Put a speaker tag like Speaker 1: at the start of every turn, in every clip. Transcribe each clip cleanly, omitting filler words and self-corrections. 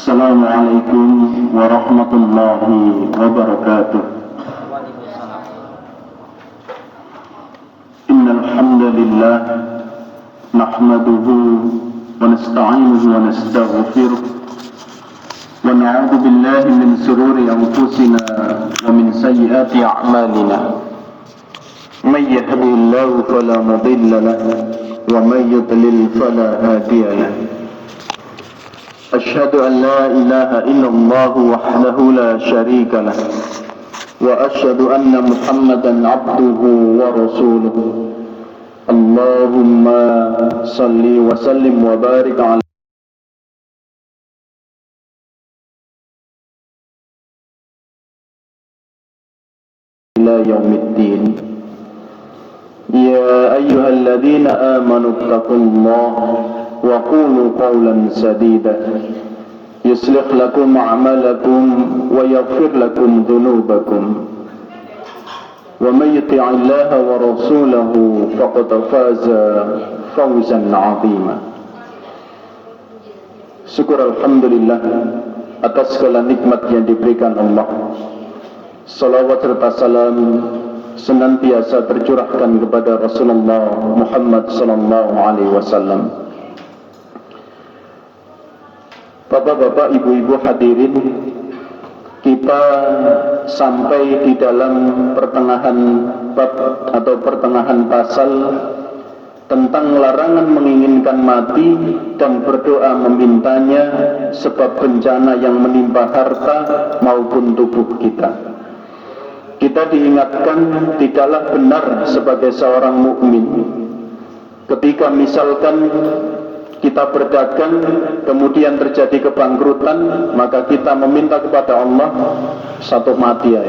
Speaker 1: Assalamualaikum warahmatullahi wabarakatuh. Innal hamdalillah nahmaduhu wa nasta'inuhu wa nastaghfiruh wa na'udzu billahi min shururi anfusina wa min sayyiati a'malina. May yahdihillahu fala mudilla lahu wa may yudlil fala hadiya lahu. أشهد أن لا إله إلا الله وحده لا شريك له وأشهد أن محمدا عبده ورسوله اللهم صل وسلم وبارك على إلى يوم الدين. يا أيها الذين آمنوا اتقوا الله وقولوا قولا سديدا يصلح لكم أعمالكم ويغفر لكم ذنوبكم ومن يطع الله ورسوله فقد فاز فوزا عظيما. Syukur alhamdulillah atas segala nikmat yang diberikan Allah. Salawat serta salam senantiasa tercurahkan kepada Rasulullah Muhammad sallallahu alaihi wasallam. Bapak-bapak, ibu-ibu hadirin, kita sampai di dalam pertengahan bab atau pertengahan pasal tentang larangan menginginkan mati dan berdoa memintanya sebab bencana yang menimpa harta maupun tubuh kita. Kita diingatkan tidaklah benar sebagai seorang mukmin ketika misalkan kita berdagang, kemudian terjadi kebangkrutan, maka kita meminta kepada Allah satu mati ya.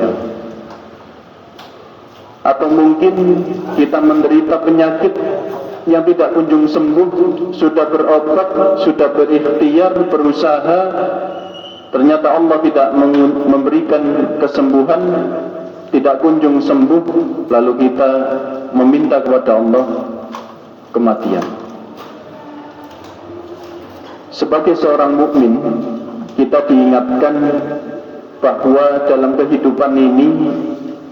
Speaker 1: Atau mungkin kita menderita penyakit yang tidak kunjung sembuh, sudah berobat, sudah berikhtiar, berusaha, ternyata Allah tidak memberikan kesembuhan, tidak kunjung sembuh, lalu kita meminta kepada Allah kematian. Sebagai seorang mukmin, kita diingatkan bahwa dalam kehidupan ini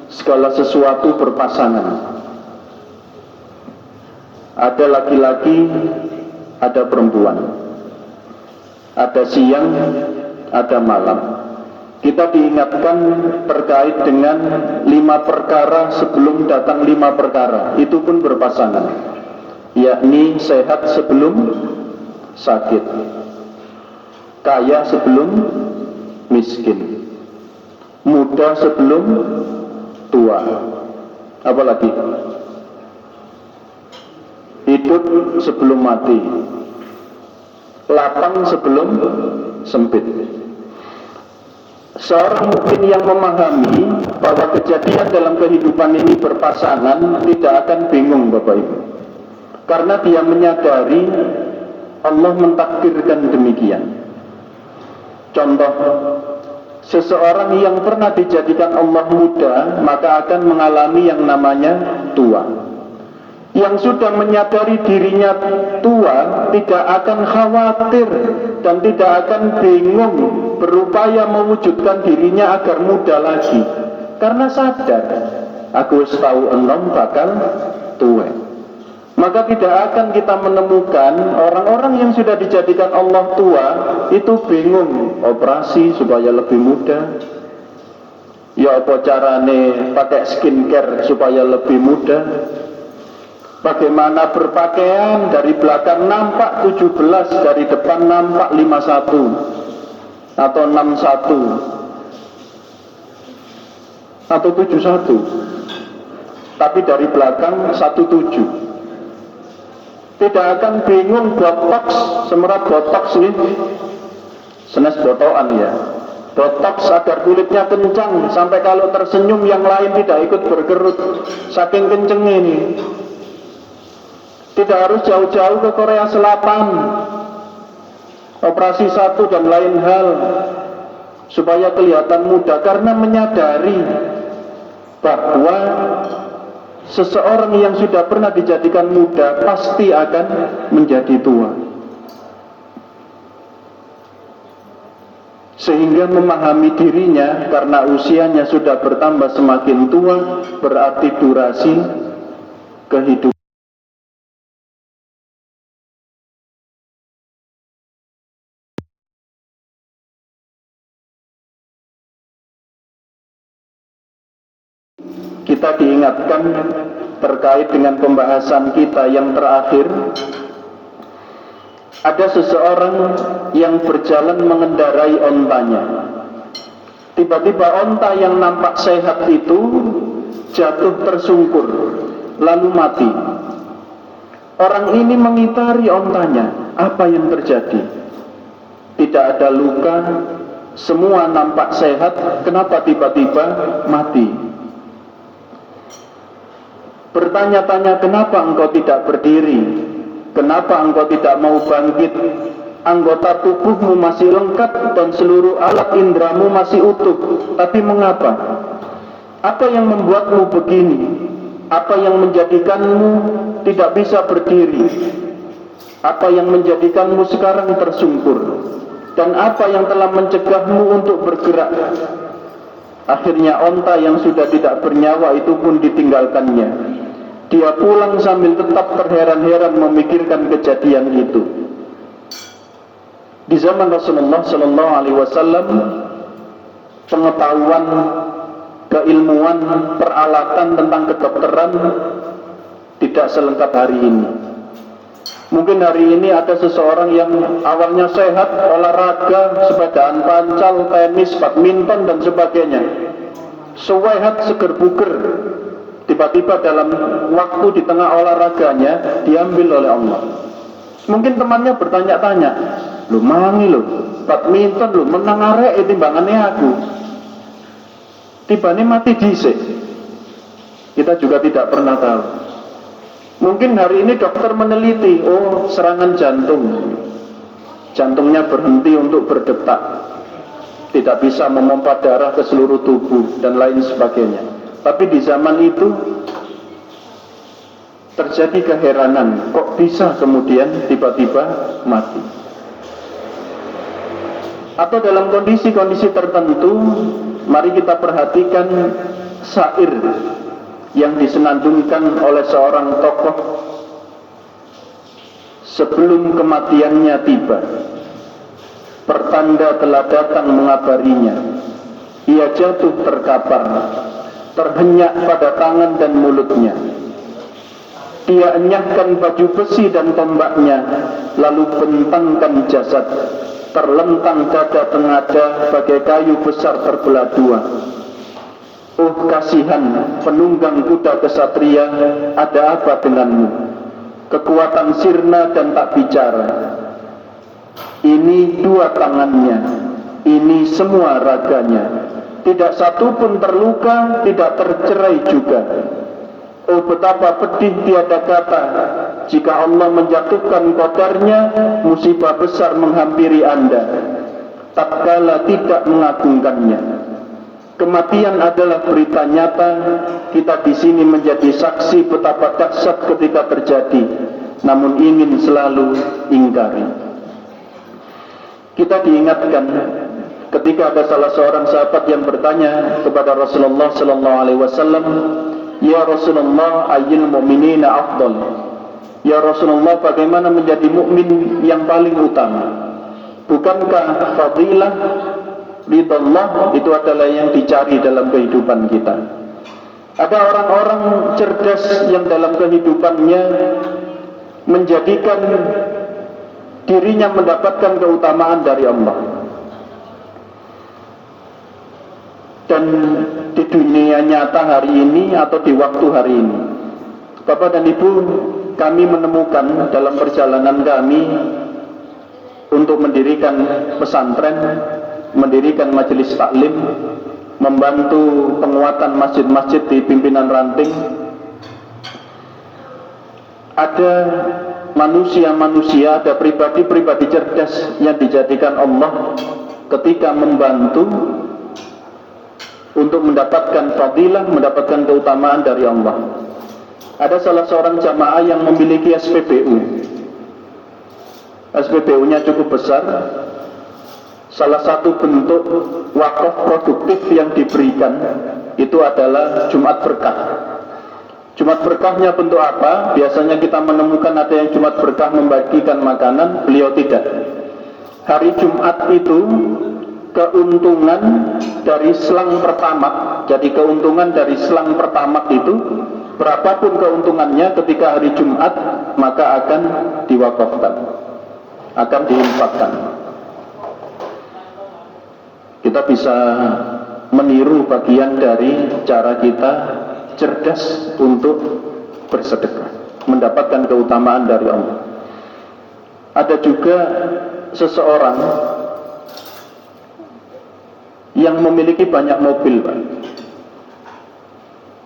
Speaker 1: segala sesuatu berpasangan. Ada laki-laki, ada perempuan. Ada siang, ada malam. Kita diingatkan terkait dengan 5 perkara sebelum datang 5 perkara. Itu pun berpasangan. Yakni sehat sebelum sakit, kaya sebelum miskin, muda sebelum tua, apalagi hidup sebelum mati, lapang sebelum sempit. Seorang mukmin yang memahami bahwa kejadian dalam kehidupan ini berpasangan tidak akan bingung, Bapak Ibu, karena dia menyadari Allah mentakdirkan demikian. Contoh, seseorang yang pernah dijadikan Allah muda, maka akan mengalami yang namanya tua. Yang sudah menyadari dirinya tua, tidak akan khawatir dan tidak akan bingung berupaya mewujudkan dirinya agar muda lagi. Karena sadar, aku tahu enom bakal tua. Maka tidak akan kita menemukan orang-orang yang sudah dijadikan Allah tua itu bingung operasi supaya lebih muda. Ya apa carane pakai skincare supaya lebih muda. Bagaimana berpakaian, dari belakang nampak 17, dari depan nampak 51 atau 61 atau 71, tapi dari belakang 17. Tidak akan bingung botox, semerat botox ini senes botokan ya, botox agar kulitnya kencang sampai kalau tersenyum yang lain tidak ikut berkerut, saking kencengnya ini. Tidak harus jauh-jauh ke Korea Selatan, operasi satu dan lain hal supaya kelihatan muda, karena menyadari bahwa seseorang yang sudah pernah dijadikan muda pasti akan menjadi tua. sehingga memahami dirinya karena usianya sudah bertambah semakin tua, berarti durasi kehidupan kita diingatkan terkait dengan pembahasan kita yang terakhir. Ada seseorang yang berjalan mengendarai ontanya. Tiba-tiba onta yang nampak sehat itu jatuh tersungkur, lalu mati. Orang ini mengitari ontanya. Apa yang terjadi? Tidak ada luka, semua nampak sehat. Kenapa tiba-tiba mati? Bertanya-tanya, kenapa engkau tidak berdiri? Kenapa engkau tidak mau bangkit? Anggota tubuhmu masih lengkap dan seluruh alat indramu masih utuh. Tapi mengapa? Apa yang membuatmu begini? Apa yang menjadikanmu tidak bisa berdiri? Apa yang menjadikanmu sekarang tersungkur? Dan apa yang telah mencegahmu untuk bergerak? Akhirnya onta yang sudah tidak bernyawa itu pun ditinggalkannya. Dia pulang sambil tetap terheran-heran memikirkan kejadian itu. Di zaman Rasulullah Sallallahu Alaihi Wasallam, pengetahuan, keilmuan, peralatan tentang kedokteran tidak selengkap hari ini. Mungkin hari ini ada seseorang yang awalnya sehat, olahraga, sepedaan pancal, tenis, badminton dan sebagainya, sehat, seger buger. Tiba-tiba dalam waktu di tengah olahraganya diambil oleh Allah. Mungkin temannya bertanya-tanya, lu mangi lu, badminton lu menang arek timbangannya aku. Tibane mati dhisik. Kita juga tidak pernah tahu. Mungkin hari ini dokter meneliti, oh serangan jantung. Jantungnya berhenti untuk berdetak. Tidak bisa memompa darah ke seluruh tubuh dan lain sebagainya. Tapi di zaman itu terjadi keheranan, kok bisa kemudian tiba-tiba mati? Atau dalam kondisi-kondisi tertentu, mari kita perhatikan syair yang disenandungkan oleh seorang tokoh sebelum kematiannya tiba. Pertanda telah datang mengabarinya. Ia jatuh terkapar, terhenyak pada tangan dan mulutnya. Dia enyahkan baju besi dan tombaknya, lalu bentangkan jasad, terlentang dada tengada bagai kayu besar terbelah dua. Oh kasihan penunggang kuda kesatria, ada apa denganmu? Kekuatan sirna dan tak bicara. Ini dua tangannya, ini semua raganya. Tidak satu pun terluka, tidak tercerai juga. Oh betapa pedih tiada kata, jika Allah menjatuhkan qadarnya, musibah besar menghampiri Anda, tatkala tidak mengagungkannya. Kematian adalah berita nyata. Kita di sini menjadi saksi betapa dahsyat ketika terjadi, namun ingin selalu ingkari. Kita diingatkan ketika ada salah seorang sahabat yang bertanya kepada Rasulullah Sallallahu Alaihi Wasallam, ya Rasulullah, ayyul mu'minina afdal? Ya Rasulullah, bagaimana menjadi mukmin yang paling utama? Bukankah fadilah ridallah itu adalah yang dicari dalam kehidupan kita? Ada orang-orang cerdas yang dalam kehidupannya menjadikan dirinya mendapatkan keutamaan dari Allah. Dan di dunia nyata hari ini atau di waktu hari ini, Bapak dan Ibu, kami menemukan dalam perjalanan kami untuk mendirikan pesantren, mendirikan majelis taklim, membantu penguatan masjid-masjid di pimpinan ranting, ada manusia-manusia, ada pribadi-pribadi cerdas yang dijadikan Allah ketika membantu untuk mendapatkan fadilah, mendapatkan keutamaan dari Allah. Ada salah seorang jamaah yang memiliki SPBU. SPBU-nya cukup besar. salah satu bentuk wakaf produktif yang diberikan itu adalah Jumat Berkah. Jumat Berkahnya bentuk apa? Biasanya kita menemukan ada yang Jumat Berkah membagikan makanan, beliau tidak. Hari Jumat itu keuntungan dari selang pertamak. Jadi keuntungan dari selang pertamak itu, berapapun keuntungannya ketika hari Jumat, maka akan diwakafkan, akan diinfakkan. Kita bisa meniru bagian dari cara kita cerdas untuk bersedekah, mendapatkan keutamaan dari Allah. Ada juga seseorang yang memiliki banyak mobil, Pak.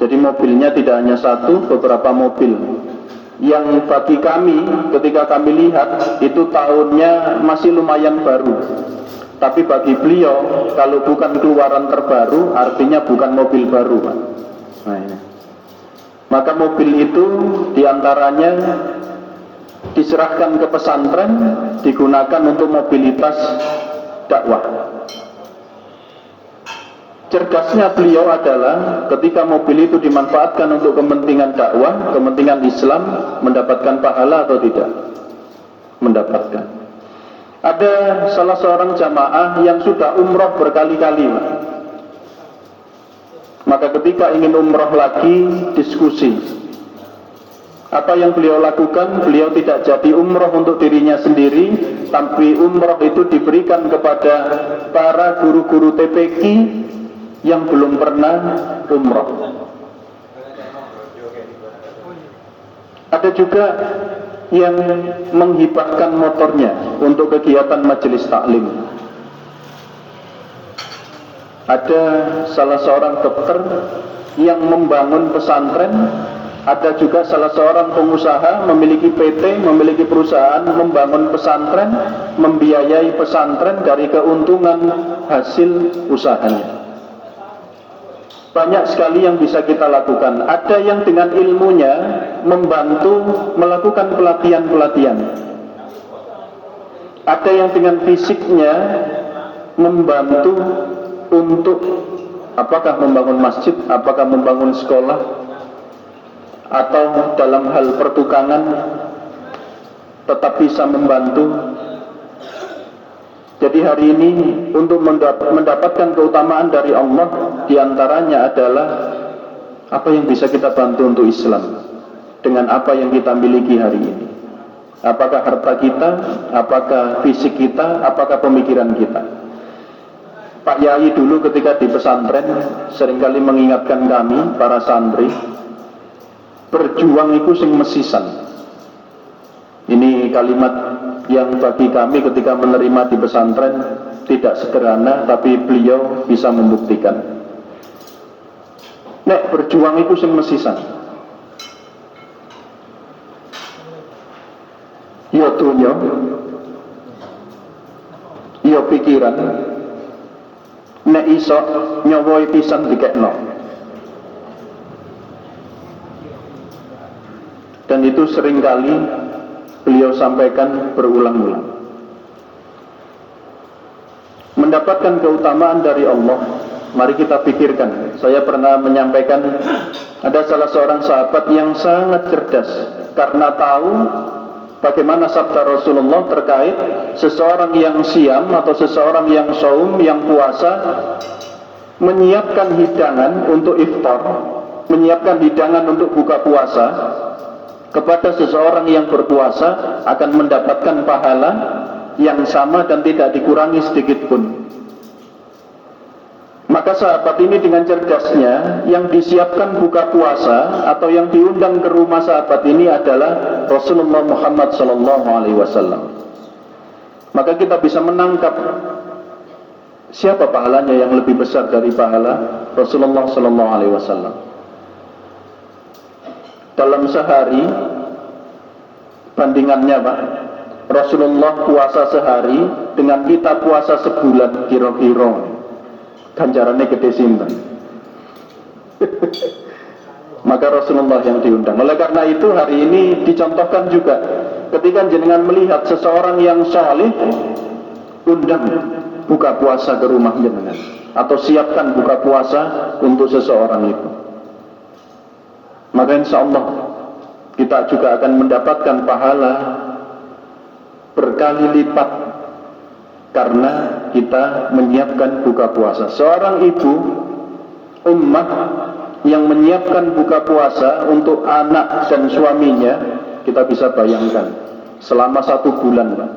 Speaker 1: Jadi mobilnya tidak hanya satu, beberapa mobil. Yang bagi kami, ketika kami lihat, itu tahunnya masih lumayan baru. Tapi bagi beliau, kalau bukan keluaran terbaru, artinya bukan mobil baru, Pak. Nah, ini. Maka mobil itu diantaranya diserahkan ke pesantren, digunakan untuk mobilitas dakwah. Cerdasnya beliau adalah ketika mobil itu dimanfaatkan untuk kepentingan dakwah, kepentingan Islam, mendapatkan pahala atau tidak? Mendapatkan. Ada salah seorang jamaah yang sudah umroh berkali-kali, maka ketika ingin umroh lagi, diskusi. Apa yang beliau lakukan? Beliau tidak jadi umroh untuk dirinya sendiri, tapi umroh itu diberikan kepada para guru-guru TPQ yang belum pernah umroh. Ada juga yang menghibahkan motornya untuk kegiatan majelis taklim. Ada salah seorang dokter yang membangun pesantren. Ada juga salah seorang pengusaha memiliki PT, memiliki perusahaan, membangun pesantren, membiayai pesantren dari keuntungan hasil usahanya. Banyak sekali yang bisa kita lakukan. Ada yang dengan ilmunya membantu melakukan pelatihan-pelatihan. Ada yang dengan fisiknya membantu untuk apakah membangun masjid, apakah membangun sekolah, atau dalam hal pertukangan tetap bisa membantu. Jadi hari ini untuk mendapatkan keutamaan dari Allah, diantaranya adalah apa yang bisa kita bantu untuk Islam dengan apa yang kita miliki hari ini. Apakah harta kita, apakah fisik kita, apakah pemikiran kita. Pak Yai dulu ketika di pesantren seringkali mengingatkan kami, para santri, berjuang itu sing mesisan. Ini kalimat yang bagi kami ketika menerima di pesantren tidak sederhana, tapi beliau bisa membuktikan. Nek berjuang itu sing mesisan. Ya dunya, ya pikiran, nek iso nyawoi pisan dikekno. Dan itu seringkali beliau sampaikan berulang-ulang. Mendapatkan keutamaan dari Allah, mari kita pikirkan. Saya pernah menyampaikan, ada salah seorang sahabat yang sangat cerdas karena tahu bagaimana sabda Rasulullah terkait seseorang yang siam atau seseorang yang saum, yang puasa, menyiapkan hidangan untuk iftar, menyiapkan hidangan untuk buka puasa kepada seseorang yang berpuasa akan mendapatkan pahala yang sama dan tidak dikurangi sedikit pun. Maka sahabat ini dengan cerdasnya, yang disiapkan buka puasa atau yang diundang ke rumah sahabat ini adalah Rasulullah Muhammad SAW. Maka kita bisa menangkap siapa pahalanya yang lebih besar dari pahala Rasulullah SAW. Dalam sehari, bandingannya Pak, Rasulullah puasa sehari dengan kita puasa sebulan kira-kira, ganjarannya gede simpen. Maka Rasulullah yang diundang. Oleh karena itu hari ini dicontohkan juga ketika jenengan melihat seseorang yang saleh, undang buka puasa ke rumah jenengan, atau siapkan buka puasa untuk seseorang itu. Maka insya Allah kita juga akan mendapatkan pahala berkali lipat karena kita menyiapkan buka puasa. Seorang ibu ummah yang menyiapkan buka puasa untuk anak dan suaminya, kita bisa bayangkan selama 1 bulan, Pak.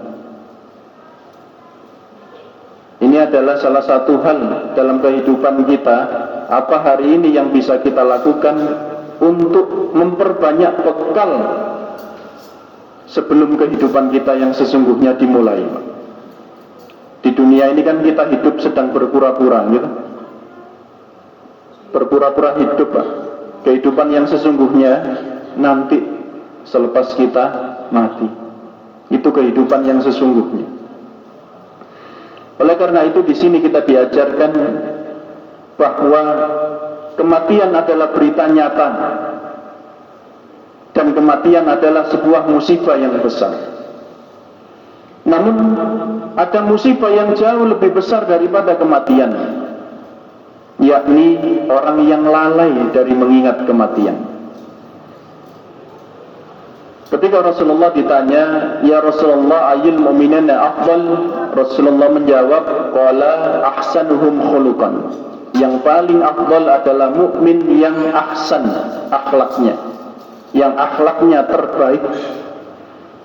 Speaker 1: Ini adalah salah satu hal dalam kehidupan kita. Apa hari ini yang bisa kita lakukan untuk memperbanyak bekal sebelum kehidupan kita yang sesungguhnya dimulai, Pak. Di dunia ini kan kita hidup sedang berpura-pura, gitu. Berpura-pura hidup, Pak. Kehidupan yang sesungguhnya nanti selepas kita mati. Itu kehidupan yang sesungguhnya. Oleh karena itu di sini kita diajarkan bahwa kematian adalah berita nyata dan kematian adalah sebuah musibah yang besar. Namun ada musibah yang jauh lebih besar daripada kematian, yakni orang yang lalai dari mengingat kematian. Ketika Rasulullah ditanya, "Ya Rasulullah, ayyul mu'minina afdal?" Rasulullah menjawab, "Qala ahsanuhum khuluqan." Yang paling afdal adalah mukmin yang ahsan akhlaknya, yang akhlaknya terbaik.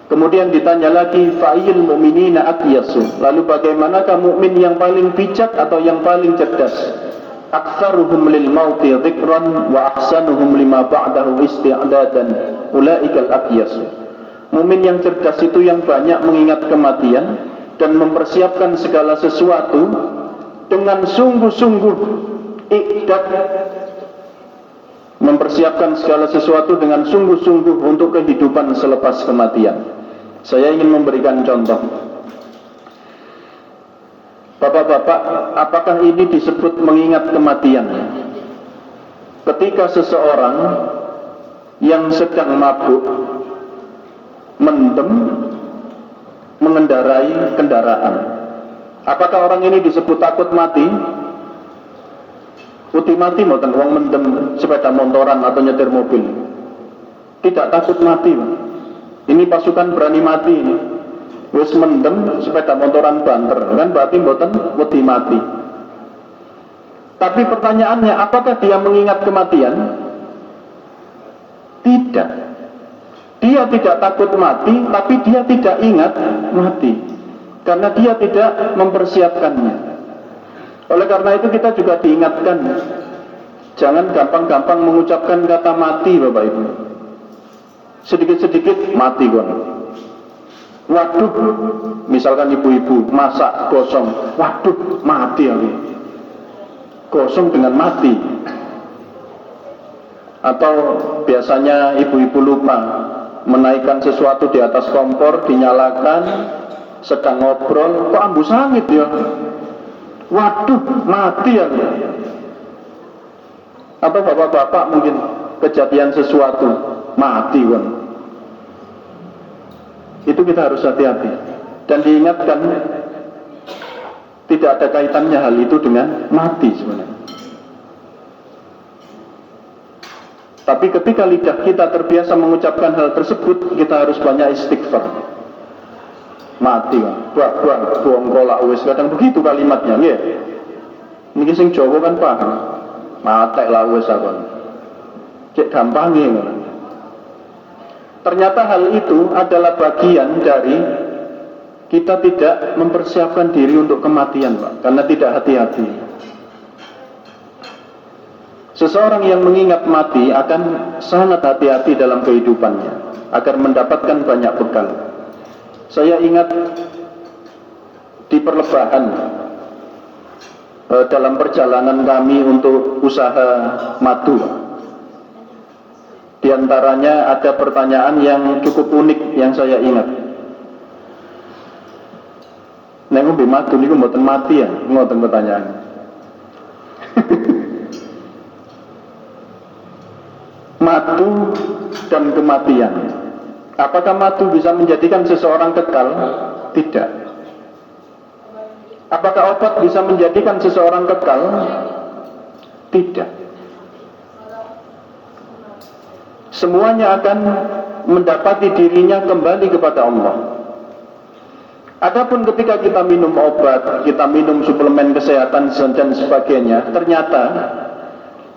Speaker 1: Kemudian ditanya lagi, "Fa'ayyul mu'minina aqyasu?" Lalu bagaimanakah mukmin yang paling bijak atau yang paling cerdas? "Aktsaruhum lil mauti dzikran wa ahsanuhum lima ba'dahu isti'dadan." Ulaikal aqyasu. Mukmin yang cerdas itu yang banyak mengingat kematian dan mempersiapkan segala sesuatu dengan sungguh-sungguh, iqdad, mempersiapkan segala sesuatu dengan sungguh-sungguh untuk kehidupan selepas kematian. Saya ingin memberikan contoh. Bapak-bapak, apakah ini disebut mengingat kematian? Ketika seseorang yang sedang mabuk mendem mengendarai kendaraan, apakah orang ini disebut takut mati? Uti mati mboten wong mendem sepeda motoran atau nyetir mobil. Tidak takut mati, Pak. Ini pasukan berani mati ini. Wis mendem sepeda motoran banter, kan berarti mboten wedi mati. Tapi pertanyaannya, apakah dia mengingat kematian? Tidak. Dia tidak takut mati, tapi dia tidak ingat mati, karena dia tidak mempersiapkannya. Oleh karena itu kita juga diingatkan, jangan gampang-gampang mengucapkan kata mati, Bapak Ibu. Sedikit-sedikit mati kon. Waduh, misalkan ibu-ibu masak gosong, waduh mati aku. Gosong dengan mati. Atau biasanya ibu-ibu lupa menaikkan sesuatu di atas kompor, dinyalakan, sedang ngobrol, kok ambu sangit ya? Waduh, mati ya. Atau bapak-bapak mungkin kejadian sesuatu, mati kan. Itu kita harus hati-hati dan diingatkan, tidak ada kaitannya hal itu dengan mati sebenarnya. Tapi ketika lidah kita terbiasa mengucapkan hal tersebut, kita harus banyak istighfar. Mati kan, buang kolak wis, kadang begitu kalimatnya, ya. Ini sing Jawa kan paham. Matek lah wis aku. Cek gampangnya kan. Ternyata hal itu adalah bagian dari kita tidak mempersiapkan diri untuk kematian, Pak, karena tidak hati-hati. Seseorang yang mengingat mati akan sangat hati-hati dalam kehidupannya agar mendapatkan banyak bekal. Saya ingat di Perlebahan, dalam perjalanan kami untuk usaha madu, di antaranya ada pertanyaan yang cukup unik yang saya ingat. Nek ngombe madu niku mboten mati ya, ngoten pertanyaannya. Madu dan kematian. Apakah madu bisa menjadikan seseorang kekal? Tidak. Apakah obat bisa menjadikan seseorang kekal? Tidak. Semuanya akan mendapati dirinya kembali kepada Allah. Adapun ketika kita minum obat, kita minum suplemen kesehatan dan sebagainya, ternyata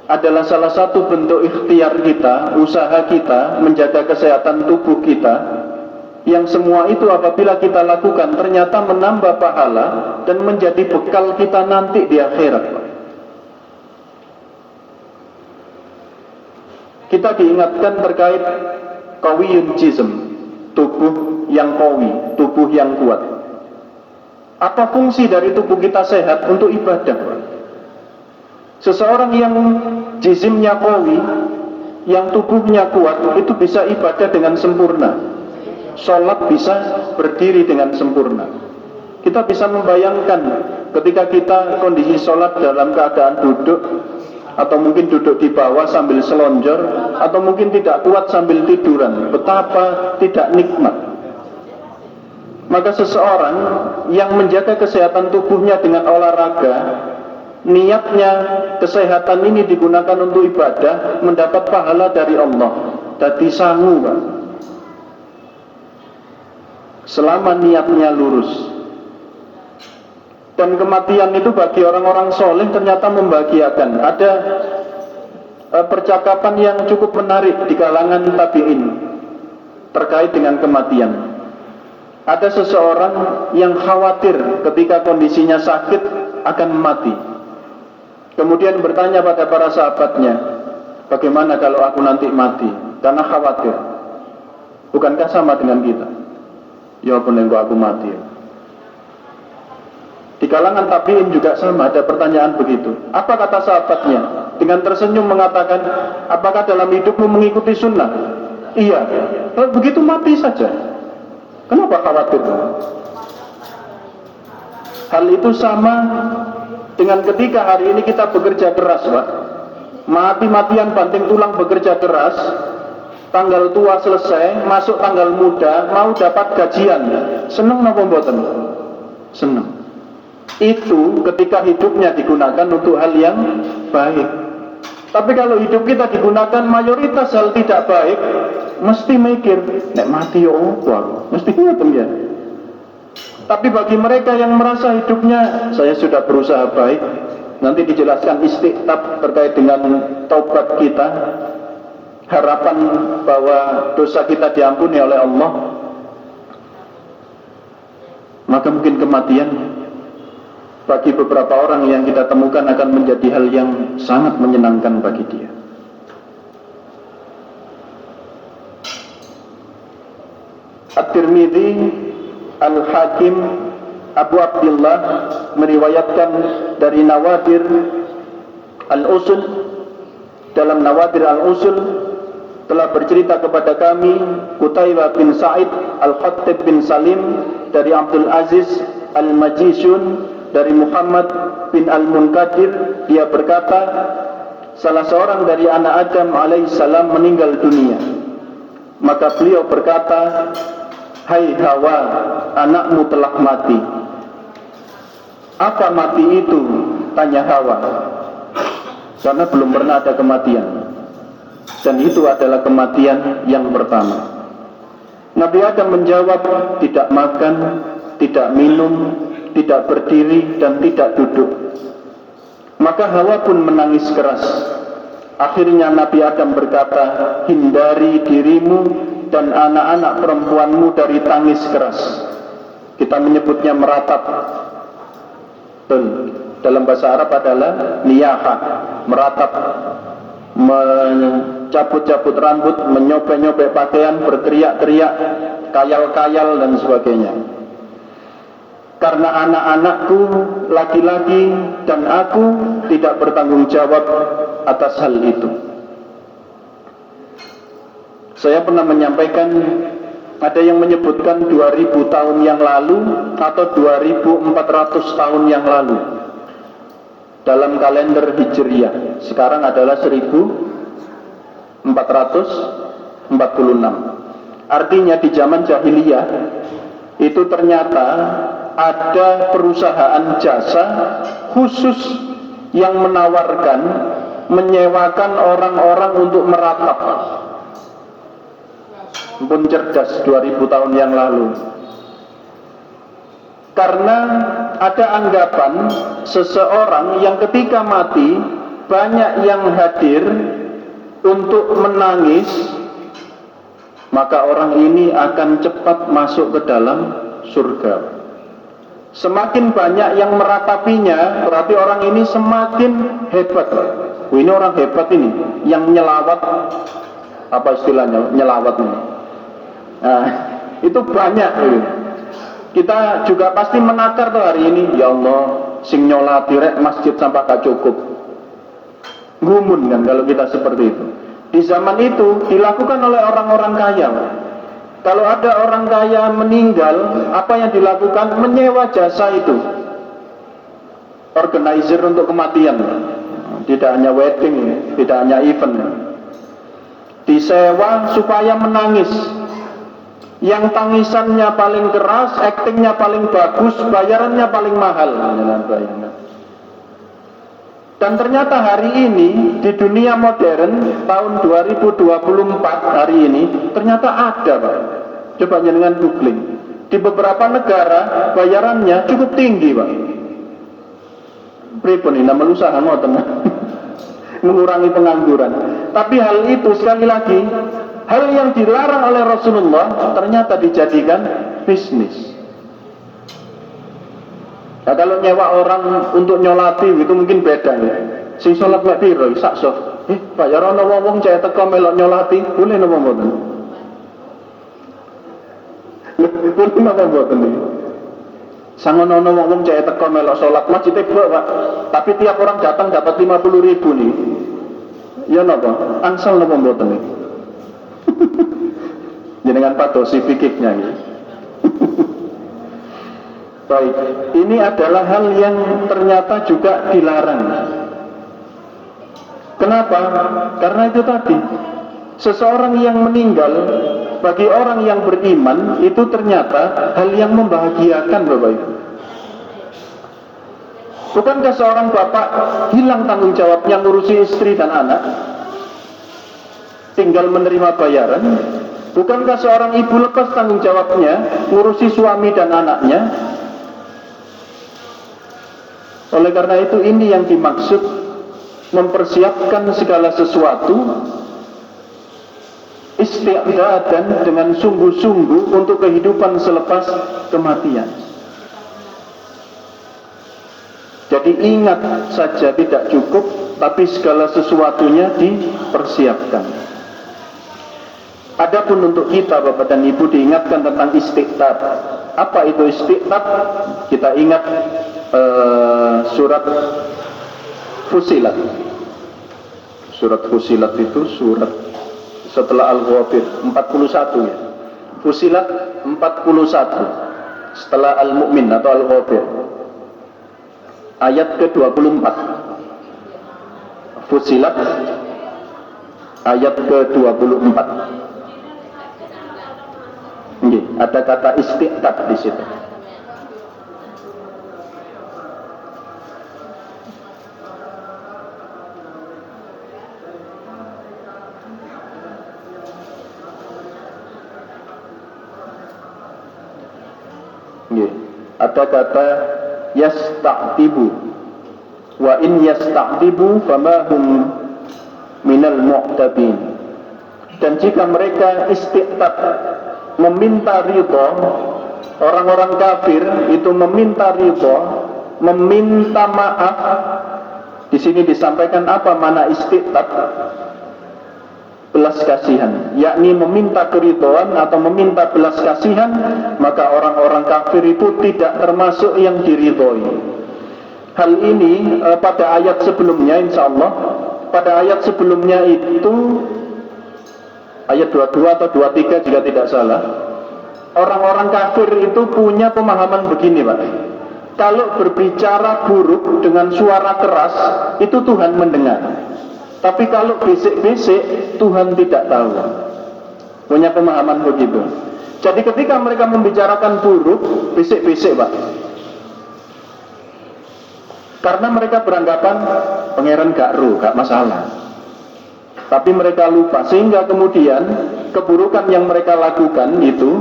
Speaker 1: adalah salah satu bentuk ikhtiar kita, usaha kita menjaga kesehatan tubuh kita, yang semua itu apabila kita lakukan ternyata menambah pahala dan menjadi bekal kita nanti di akhirat. Kita diingatkan terkait qawiyun jism, tubuh yang qawi, tubuh yang kuat. Apa fungsi dari tubuh kita sehat? Untuk ibadah. Seseorang yang jismnya qawi, yang tubuhnya kuat, itu bisa ibadah dengan sempurna. Sholat bisa berdiri dengan sempurna. Kita bisa membayangkan ketika kita kondisi sholat dalam keadaan duduk, atau mungkin duduk di bawah sambil selonjor, atau mungkin tidak kuat sambil tiduran, betapa tidak nikmat. Maka seseorang yang menjaga kesehatan tubuhnya dengan olahraga, niatnya kesehatan ini digunakan untuk ibadah, mendapat pahala dari Allah. Dadi sangu, Pak. Selama niatnya lurus. Dan kematian itu bagi orang-orang soleh ternyata membahagiakan. Ada percakapan yang cukup menarik di kalangan tabi'in terkait dengan kematian. Ada seseorang yang khawatir ketika kondisinya sakit akan mati. Kemudian bertanya pada para sahabatnya, bagaimana kalau aku nanti mati? Karena khawatir. Bukankah sama dengan kita? Ya pun aku mati. Di kalangan tabi'in juga sama, ada pertanyaan begitu. Apa kata sahabatnya? Dengan tersenyum mengatakan, apakah dalam hidupmu mengikuti sunnah? Iya. Kalau begitu mati saja. Kenapa khawatir? Hal itu sama dengan ketika hari ini kita bekerja keras, Pak. Mati-matian banting tulang bekerja keras. Tanggal tua selesai, masuk tanggal muda, mau dapat gajian. Seneng napa mboten? Seneng. Itu ketika hidupnya digunakan untuk hal yang baik. Tapi kalau hidup kita digunakan mayoritas hal tidak baik, mesti mikir, nek mati yo apa? Mesti ngoten ya. Tapi bagi mereka yang merasa hidupnya saya sudah berusaha baik, nanti dijelaskan istiqtab terkait dengan taubat kita, harapan bahwa dosa kita diampuni oleh Allah, maka mungkin kematian bagi beberapa orang yang kita temukan akan menjadi hal yang sangat menyenangkan bagi dia. At-Tirmidzi, Al-Hakim, Abu Abdullah meriwayatkan dari Nawadir Al-Usul. Dalam Nawadir Al-Usul telah bercerita kepada kami Qutaibah bin Sa'id, Al-Khattib bin Salim, dari Abdul Aziz Al-Majishun, dari Muhammad bin Al-Munkadir. Dia berkata, salah seorang dari anak Adam alaihissalam meninggal dunia. Maka beliau berkata, hai Hawa, anakmu telah mati. Apa mati itu? Tanya Hawa. Karena belum pernah ada kematian. Dan itu adalah kematian yang pertama. Nabi Adam menjawab, tidak makan, tidak minum, tidak berdiri, dan tidak duduk. Maka Hawa pun menangis keras. Akhirnya Nabi Adam berkata, hindari dirimu dan anak-anak perempuanmu dari tangis keras. Kita menyebutnya meratap. Dalam bahasa Arab adalah niyaha, meratap, mencabut-cabut rambut, menyobek-nyobek pakaian, berteriak-teriak, kayal-kayal dan sebagainya. Karena anak-anakku laki-laki dan aku tidak bertanggung jawab atas hal itu. Saya pernah menyampaikan, ada yang menyebutkan 2000 tahun yang lalu atau 2400 tahun yang lalu dalam kalender Hijriyah. Sekarang adalah 1446. Artinya di zaman jahiliyah itu ternyata ada perusahaan jasa khusus yang menawarkan menyewakan orang-orang untuk meratap. Pun cerdas 2000 tahun yang lalu. Karena ada anggapan seseorang yang ketika mati banyak yang hadir untuk menangis, maka orang ini akan cepat masuk ke dalam surga. Semakin banyak yang meratapinya, berarti orang ini semakin hebat. Ini orang hebat ini, yang nyelawat, apa istilahnya, nyelawat ini. Nah, itu banyak. Kita juga pasti menakar tuh hari ini, ya Allah, sing nyolati rek masjid sampai gak cukup. Gumun kan kalau kita seperti itu. Di zaman itu dilakukan oleh orang-orang kaya. Kalau ada orang kaya meninggal, apa yang dilakukan? Menyewa jasa itu. Organizer untuk kematian. Tidak hanya wedding, tidak hanya event. Disewa supaya menangis. Yang tangisannya paling keras, aktingnya paling bagus, bayarannya paling mahal. Dan ternyata hari ini di dunia modern tahun 2024 hari ini ternyata ada, Pak. Coba dengan googling. Di beberapa negara bayarannya cukup tinggi, Pak. Pripun ini nama usaha ngoten. Mengurangi pengangguran. Tapi hal itu sekali lagi, hal yang dilarang oleh Rasulullah ternyata dijadikan bisnis. Nah, kalau nyewa orang untuk nyolati itu mungkin beda ya. Sing sholat mek piro sak sok. Bayar ana wong cek teko melok nyolati, boleh napa mboten? Boleh napa mboten iki? Sangono wong cek teko melok salat masjid tebak, Pak. Tapi tiap orang datang dapat 50.000 nih. Ya napa? Angsal napa mboten iki? Jenengan padosi fikihnya iki. Baik, ini adalah hal yang ternyata juga dilarang. Kenapa? Karena itu tadi, seseorang yang meninggal bagi orang yang beriman itu ternyata hal yang membahagiakan, Bapak Ibu. Bukankah seorang bapak hilang tanggung jawabnya ngurusi istri dan anak, tinggal menerima bayaran? Bukankah seorang ibu lepas tanggung jawabnya ngurusi suami dan anaknya? Oleh karena itu ini yang dimaksud mempersiapkan segala sesuatu isti'dadan dengan sungguh-sungguh untuk kehidupan selepas kematian. Jadi ingat saja tidak cukup, tapi segala sesuatunya dipersiapkan. Adapun untuk kita Bapak dan Ibu diingatkan tentang istiqtat. Apa itu istiqtat? Kita ingat surat Fusilat. Surat Fusilat itu surat setelah Al-Ghafir 41 ya. Fusilat 41 setelah Al-Mu'min atau Al-Ghafir. Ayat ke-24. Fusilat ayat ke-24. Nggih, ada kata istiqtat di situ. Ada kata yasta'tibu, wa in yasta'tibu fama hum minal mu'tabin. Dan jika mereka istiqtat, meminta ridha, orang-orang kafir itu meminta ridha, meminta maaf. Di sini disampaikan apa makna istiqtat? Belas kasihan, yakni meminta keridhaan atau meminta belas kasihan, maka orang-orang kafir itu tidak termasuk yang diridhoi. Hal ini pada ayat sebelumnya, insya Allah pada ayat sebelumnya itu ayat 22 atau 23 jika tidak salah, orang-orang kafir itu punya pemahaman begini, Pak. Kalau berbicara buruk dengan suara keras itu Tuhan mendengar. Tapi kalau bisik-bisik, Tuhan tidak tahu. Punya pemahaman begitu. Jadi ketika mereka membicarakan buruk, bisik-bisik, Pak. Karena mereka beranggapan pangeran gak ru, gak masalah. Tapi mereka lupa, sehingga kemudian keburukan yang mereka lakukan itu,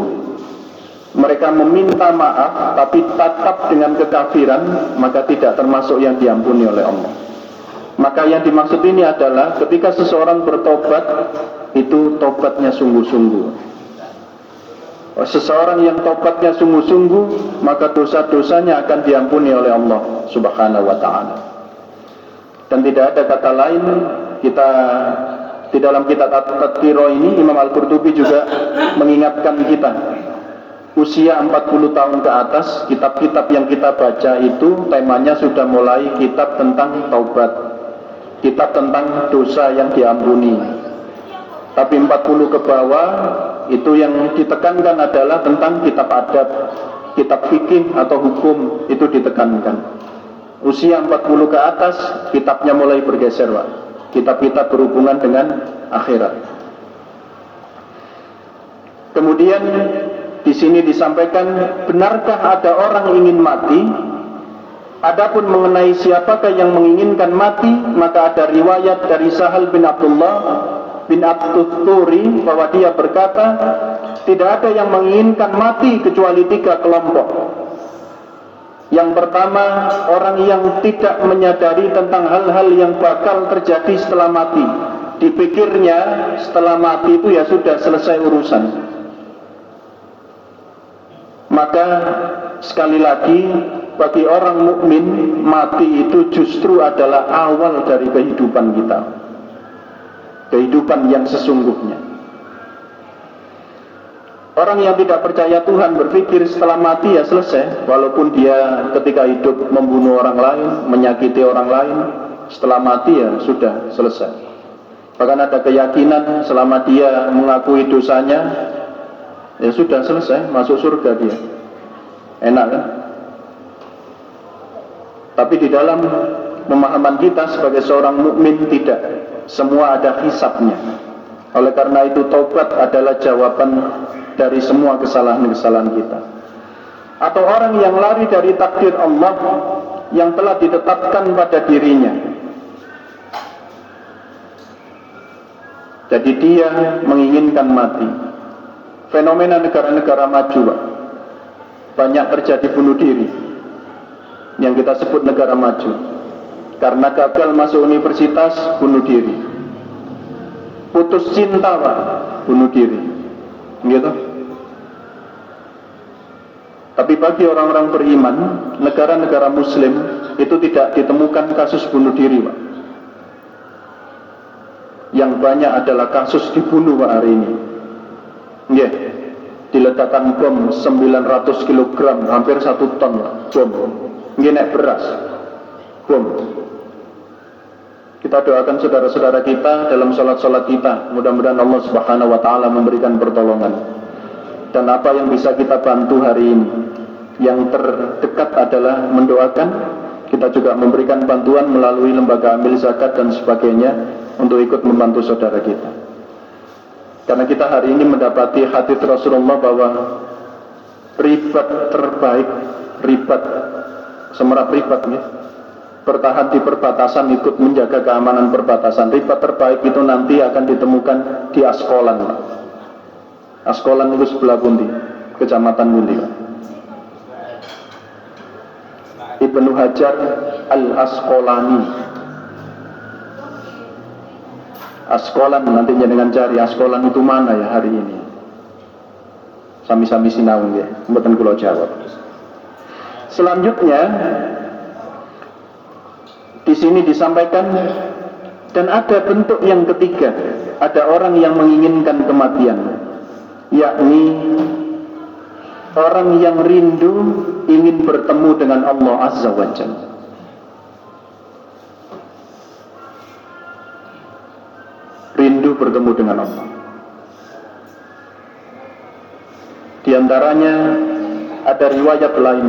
Speaker 1: mereka meminta maaf tapi tetap dengan kekafiran, maka tidak termasuk yang diampuni oleh Allah. Maka yang dimaksud ini adalah ketika seseorang bertobat, itu tobatnya sungguh-sungguh. Seseorang yang tobatnya sungguh-sungguh, maka dosa-dosanya akan diampuni oleh Allah Subhanahu wa ta'ala. Dan tidak ada kata lain, kita di dalam kitab At-Tadhkirah ini, Imam Al-Qurtubi juga mengingatkan kita, usia 40 tahun ke atas, kitab-kitab yang kita baca itu temanya sudah mulai kitab tentang taubat, kitab tentang dosa yang diampuni. Tapi 40 ke bawah itu yang ditekankan adalah tentang kitab adab, kitab fikih atau hukum, itu ditekankan. Usia 40 ke atas kitabnya mulai bergeser, Pak. Kitab-kitab berhubungan dengan akhirat. Kemudian di sini disampaikan, benarkah ada orang ingin mati? Adapun mengenai siapakah yang menginginkan mati, maka ada riwayat dari Sahal bin Abdullah bin At-Turi bahwa dia berkata, tidak ada yang menginginkan mati kecuali 3 kelompok. Yang pertama, orang yang tidak menyadari tentang hal-hal yang bakal terjadi setelah mati. Dipikirnya setelah mati itu ya sudah selesai urusan. Maka sekali lagi, bagi orang mukmin, mati itu justru adalah awal dari kehidupan kita, kehidupan yang sesungguhnya. Orang yang tidak percaya Tuhan berpikir setelah mati ya selesai, walaupun dia ketika hidup membunuh orang lain, menyakiti orang lain, setelah mati ya sudah selesai. Bahkan ada keyakinan selama dia mengakui dosanya, ya sudah selesai, masuk surga dia. Enak kan? Tapi di dalam pemahaman kita sebagai seorang mukmin tidak, semua ada hisabnya. Oleh karena itu taubat adalah jawaban dari semua kesalahan-kesalahan kita. Atau orang yang lari dari takdir Allah yang telah ditetapkan pada dirinya. Jadi dia menginginkan mati. Fenomena negara-negara maju, Pak, banyak terjadi bunuh diri, yang kita sebut negara maju. Karena gagal masuk universitas, bunuh diri. Putus cinta, Pak, bunuh diri, gitu. Tapi bagi orang-orang beriman, negara-negara muslim itu tidak ditemukan kasus bunuh diri, Pak. Yang banyak adalah kasus dibunuh, Pak, hari ini. Ya, diledakkan bom 900 kg, hampir 1 ton, Pak, bom. Nggih beras, bom. Kita doakan saudara-saudara kita dalam sholat-sholat kita, mudah-mudahan Allah Subhanahu wa ta'ala memberikan pertolongan. Dan apa yang bisa kita bantu hari ini, yang terdekat adalah mendoakan. Kita juga memberikan bantuan melalui lembaga amil zakat dan sebagainya untuk ikut membantu saudara kita. Karena kita hari ini mendapati hadits Rasulullah bahwa ribat terbaik, ribat, semerap ribat, ya, bertahan di perbatasan, ikut menjaga keamanan perbatasan. Ribat terbaik itu nanti akan ditemukan di Askolan, Pak. Askolan itu sebelah pundi, kecamatan pundi, Pak? Ibnu Hajar Al-Asqalani. Askolan, nanti dengan cari Askolan itu mana ya hari ini. Sami-sami sinau ya, mboten kula jawab. Selanjutnya di sini disampaikan, dan ada bentuk yang ketiga, ada orang yang menginginkan kematian, yakni orang yang rindu ingin bertemu dengan Allah Azza wa Jalla. Rindu bertemu dengan Allah. Di antaranya ada riwayat lain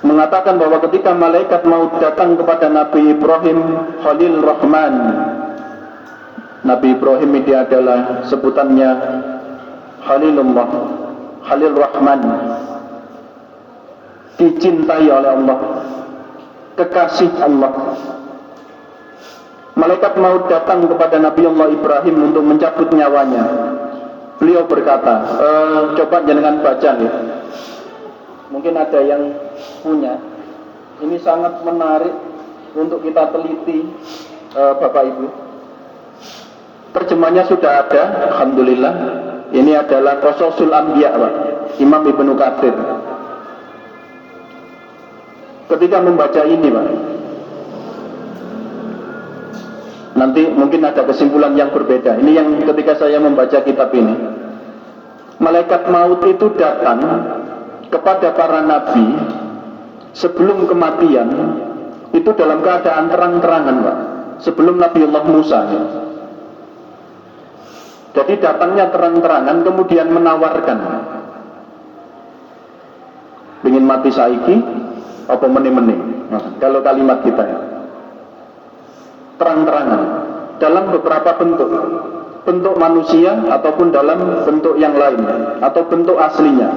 Speaker 1: mengatakan bahwa ketika malaikat maut datang kepada Nabi Ibrahim Khalil Rahman, Nabi Ibrahim ini adalah sebutannya Khalilullah, Khalil Rahman. dicintai oleh Allah, kekasih Allah. Malaikat maut datang kepada Nabi Allah Ibrahim untuk mencabut nyawanya. Beliau berkata, coba jenengan baca nih. Mungkin ada yang punya. Ini sangat menarik untuk kita teliti, Bapak Ibu. Terjemahnya sudah ada, alhamdulillah. Ini adalah Qasasul Anbiya, Pak, Imam Ibnu Katsir. Ketika membaca ini, Pak, nanti mungkin ada kesimpulan yang berbeda. Ini yang ketika saya membaca kitab ini. Malaikat maut itu datang kepada para nabi sebelum kematian, itu dalam keadaan terang-terangan, Pak. Sebelum Nabiullah Musa. Jadi datangnya terang-terangan, kemudian menawarkan, ingin mati saiki apa meni-meni. Kalau kalimat kita ya, terang-terangan dalam beberapa bentuk, bentuk manusia ataupun dalam bentuk yang lain atau bentuk aslinya.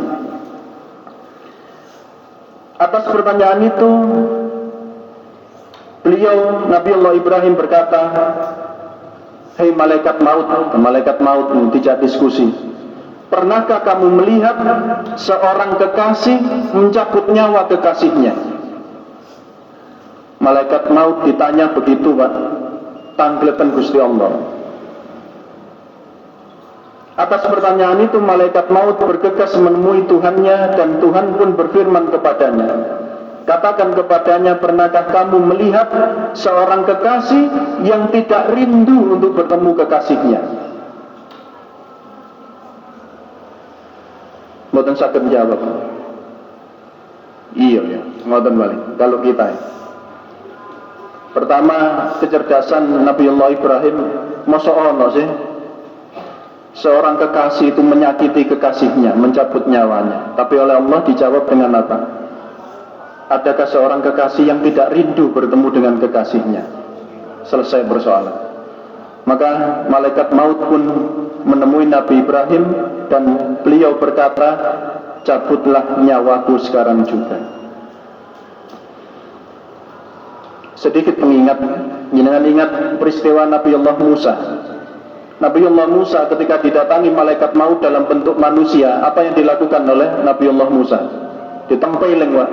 Speaker 1: Atas pertanyaan itu, beliau Nabiullah Ibrahim berkata, hei malaikat maut tidak diskusi. Pernahkah kamu melihat seorang kekasih mencabut nyawa kekasihnya? Malaikat maut ditanya begitu, Pak. Tanglepan Gusti Allah. Atas pertanyaan itu malaikat maut bergegas menemui Tuhannya, dan Tuhan pun berfirman kepadanya, katakan kepadanya, pernahkah kamu melihat seorang kekasih yang tidak rindu untuk bertemu kekasihnya? Mboten saged jawab. Iya ya, ngoten balik. Kalau kita pertama, kecerdasan Nabiullah Ibrahim, masa ono sih seorang kekasih itu menyakiti kekasihnya, mencabut nyawanya. Tapi oleh Allah dijawab dengan apa? Adakah seorang kekasih yang tidak rindu bertemu dengan kekasihnya? Selesai persoalan. Maka malaikat maut pun menemui Nabi Ibrahim, dan beliau berkata, cabutlah nyawaku sekarang juga. Sedikit pengingat, jangan ingat peristiwa Nabiullah Musa. Nabiullah Musa ketika didatangi malaikat maut dalam bentuk manusia, apa yang dilakukan oleh Nabiullah Musa? Ditempeling, Pak.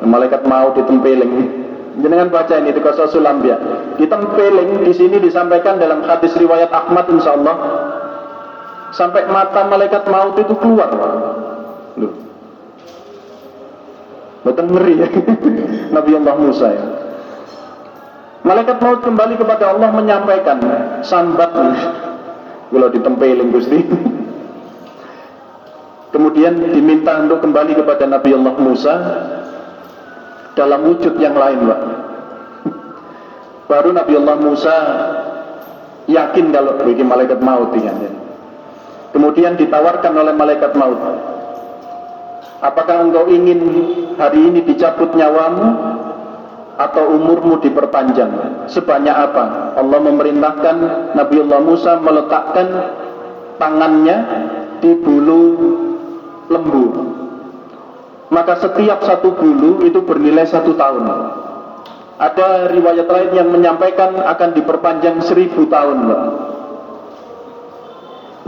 Speaker 1: Malaikat maut ditempeling. Jangan baca ini di Qasasul Anbiya. Ditempeling di sini disampaikan dalam hadis riwayat Ahmad insyaallah, sampai mata malaikat maut itu keluar. Loh. Betul ngeri ya. Nabiullah Musa ya. Malaikat maut kembali kepada Allah menyampaikan, sambat kalau ditempeling Gusti. Kemudian diminta untuk kembali kepada Nabiullah Musa dalam wujud yang lain, Pak. Baru Nabiullah Musa yakin kalau bagi malaikat maut ya. Kemudian ditawarkan oleh malaikat maut, apakah engkau ingin hari ini dicabut nyawamu atau umurmu diperpanjang? Sebanyak apa? Allah memerintahkan Nabiullah Musa meletakkan tangannya di bulu lembu. Maka setiap satu bulu itu bernilai 1 tahun. Ada riwayat lain yang menyampaikan akan diperpanjang 1000 tahun, Pak.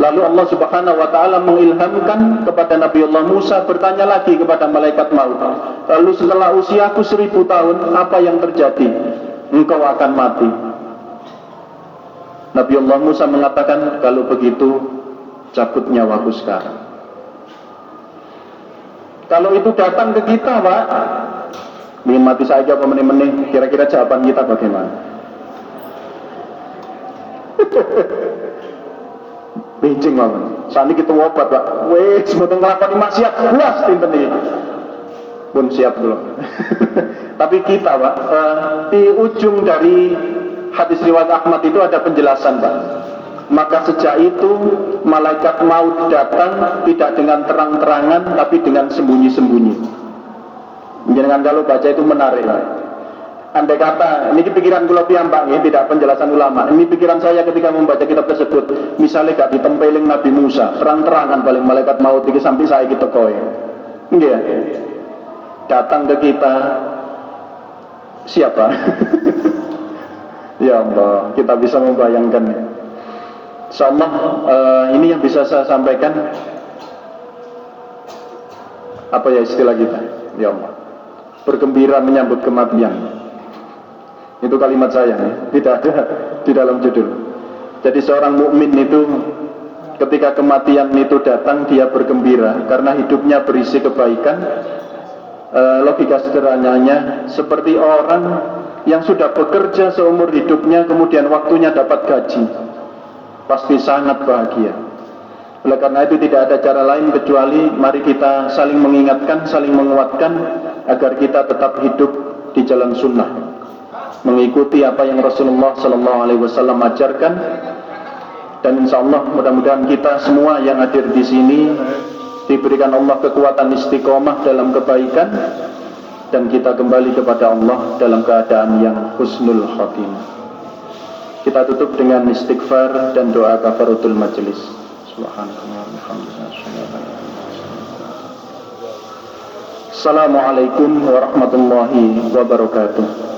Speaker 1: Lalu Allah Subhanahu wa ta'ala mengilhamkan kepada Nabiullah Musa, bertanya lagi kepada malaikat maut, lalu setelah usiaku 1000 tahun, apa yang terjadi? Engkau akan mati. Nabiullah Musa mengatakan, kalau begitu cabut nyawaku sekarang. Kalau itu datang ke kita, Pak, ingin mati saja apa meneh-meneh, kira-kira jawaban kita bagaimana? Bencing banget. Saat ini kita wabat, Pak. Weh, sebetulnya ngelakoni maksiat, puas tinten ini. Pun siap belum? Tapi kita, Pak, di ujung dari hadis riwayat Ahmad itu ada penjelasan, Pak. Maka sejak itu malaikat maut datang tidak dengan terang-terangan, tapi dengan sembunyi-sembunyi. Jangan kalau baca itu menarik, Pak. Andai kata, ini pikiran kula piyambak, tidak penjelasan ulama. Ini pikiran saya ketika membaca kitab tersebut. Misalnya gak ditempeling Nabi Musa, terang-terangan paling malaikat maut iki sampai saya kita kowe. Nggih. datang ke kita siapa? Ya Allah, kita bisa membayangkan. Insyaallah ini yang bisa saya sampaikan. Apa ya istilah kita? Ya Allah, bergembira menyambut kematian. Itu kalimat saya, ya. Tidak ada di dalam judul. Jadi seorang mukmin itu ketika kematian itu datang, dia bergembira karena hidupnya berisi kebaikan. Logika sederhananya seperti orang yang sudah bekerja seumur hidupnya, kemudian waktunya dapat gaji, pasti sangat bahagia. Oleh karena itu tidak ada cara lain kecuali mari kita saling mengingatkan, saling menguatkan agar kita tetap hidup di jalan sunnah, mengikuti apa yang Rasulullah SAW ajarkan. Dan insya Allah mudah-mudahan kita semua yang hadir di sini diberikan Allah kekuatan istiqomah dalam kebaikan, dan kita kembali kepada Allah dalam keadaan yang husnul khatimah. Kita tutup dengan istighfar dan doa kafaratul majelis. Assalamualaikum warahmatullahi wabarakatuh.